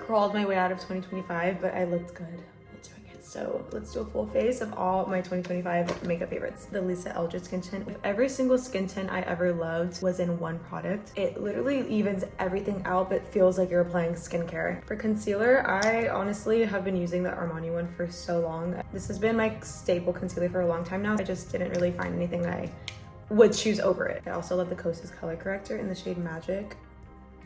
crawled my way out of 2025, but I looked good while doing it. So let's do a full face of all my 2025 makeup favorites. The Eldridge skin tint. Every single skin tint I ever loved was in one product. It literally evens everything out, but feels like you're applying skincare. For concealer, I honestly have been using the Armani one for so long. This has been my staple concealer for a long time now. I just didn't really find anything that I would choose over it. I also love the Kosas color corrector in the shade Magic.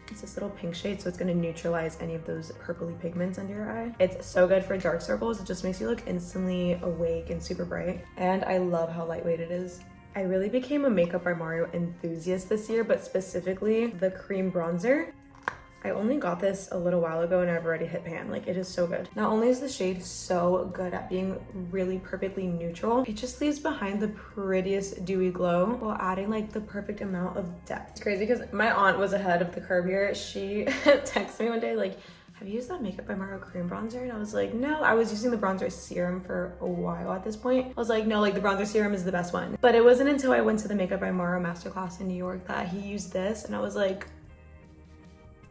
It's this little pink shade, so it's gonna neutralize any of those purpley pigments under your eye. It's so good for dark circles. It just makes you look instantly awake and super bright. And I love how lightweight it is. I really became a Makeup by Mario enthusiast this year, but specifically the cream bronzer. I only got this a little while ago and I've already hit pan. Like, it is so good. Not only is the shade so good at being really perfectly neutral, it just leaves behind the prettiest dewy glow while adding like the perfect amount of depth. It's crazy because my aunt was ahead of the curve here. She texted me one day like, have you used that Makeup by Mario cream bronzer? And I was like, no. I was using the bronzer serum for a while at this point. I was like, no, like the bronzer serum is the best one. But it wasn't until I went to the Makeup by Mario masterclass in New York that he used this, and I was like,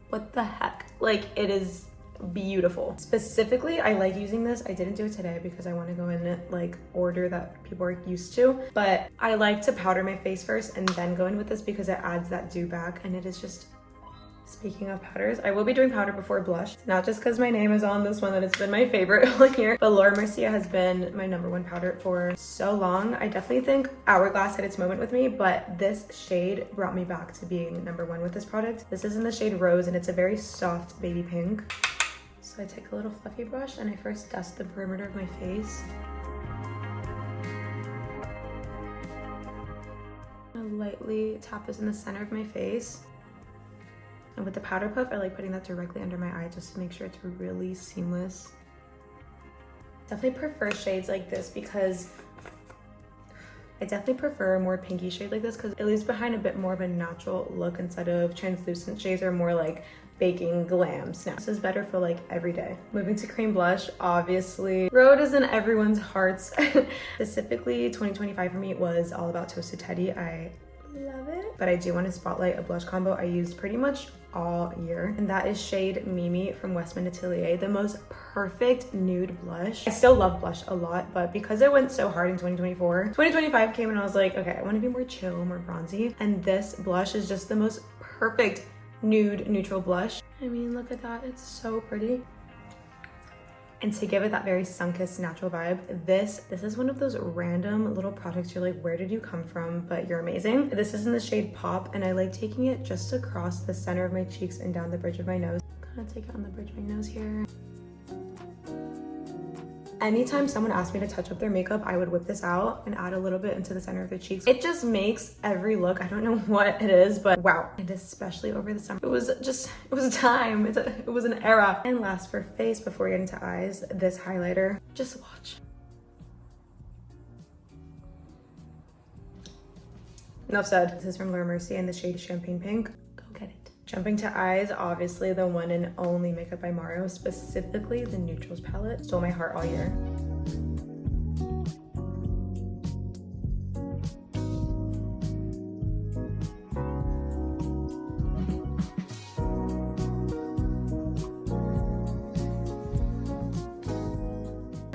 what the heck? Like, it is beautiful. Specifically, I like using this. I didn't do it today because I want to go in like order that people are used to, but I like to powder my face first and then go in with this because it adds that dew back, and it is just, speaking of powders, I will be doing powder before blush. Not just because my name is on this one that it's been my favorite all year, but Laura Mercier has been my #1 powder for so long. I definitely think Hourglass had its moment with me, but this shade brought me back to being #1 with this product. This is in the shade Rose, and it's a very soft baby pink. So I take a little fluffy brush and I first dust the perimeter of my face. I lightly tap this in the center of my face. And with the powder puff, I like putting that directly under my eye just to make sure it's really seamless. Definitely prefer shades like this because I definitely prefer a more pinky shade like this because it leaves behind a bit more of a natural look instead of translucent shades or more like baking glam snap. This is better for like every day. Moving to cream blush, obviously Rhode is in everyone's hearts. Specifically 2025 for me was all about Toasted Teddy. I love it, but I do want to spotlight a blush combo I used pretty much all year, and that is shade Mimi from Westman Atelier, the most perfect nude blush. I still love blush a lot, but because I went so hard in 2025 came and I was like, okay, I want to be more chill, more bronzy, and this blush is just the most perfect nude neutral blush. I mean, look at that, it's so pretty. And to give it that very sunkissed natural vibe, this is one of those random little products you're like, where did you come from? But you're amazing. This is in the shade Pop, and I like taking it just across the center of my cheeks and down the bridge of my nose. Kind of take it on the bridge of my nose here. Anytime someone asked me to touch up their makeup, I would whip this out and add a little bit into the center of the cheeks. It just makes every look, I don't know what it is, but wow. And especially over the summer, it was a time, it was an era. And last for face, before we get into eyes, this highlighter, just watch. Enough said. This is from Laura Mercier in the shade Champagne Pink. Go get it. Jumping to eyes, obviously the one and only Makeup by Mario, specifically the Neutrals palette. Stole my heart all year.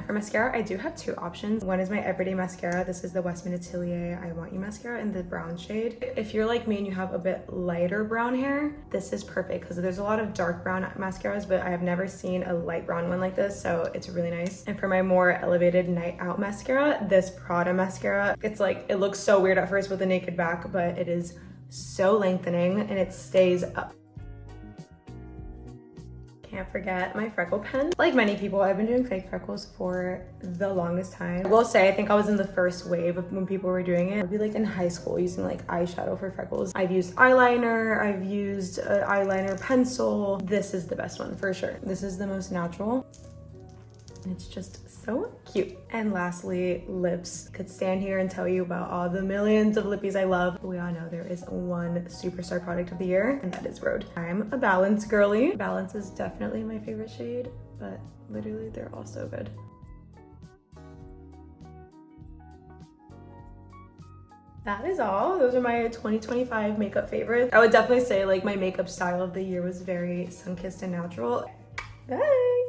For mascara, I do have two options. One is my everyday mascara. This is the Westman Atelier I Want You mascara in the brown shade. If you're like me and you have a bit lighter brown hair, this is perfect because there's a lot of dark brown mascaras, but I have never seen a light brown one like this, so it's really nice. And for my more elevated night out mascara, this Prada mascara, it's like, it looks so weird at first with the naked back, but it is so lengthening and it stays up. Can't forget my freckle pen. Like many people, I've been doing fake freckles for the longest time. I will say, I think I was in the first wave of when people were doing it. I'd be like in high school using like eyeshadow for freckles. I've used eyeliner, I've used an eyeliner pencil. This is the best one for sure. This is the most natural. And it's just so cute. And lastly, lips. Could stand here and tell you about all the millions of lippies I love. But we all know there is one superstar product of the year, and that is Rhode. I'm a Balance girly. Balance is definitely my favorite shade, but literally they're all so good. That is all. Those are my 2025 makeup favorites. I would definitely say like my makeup style of the year was very sun-kissed and natural. Bye.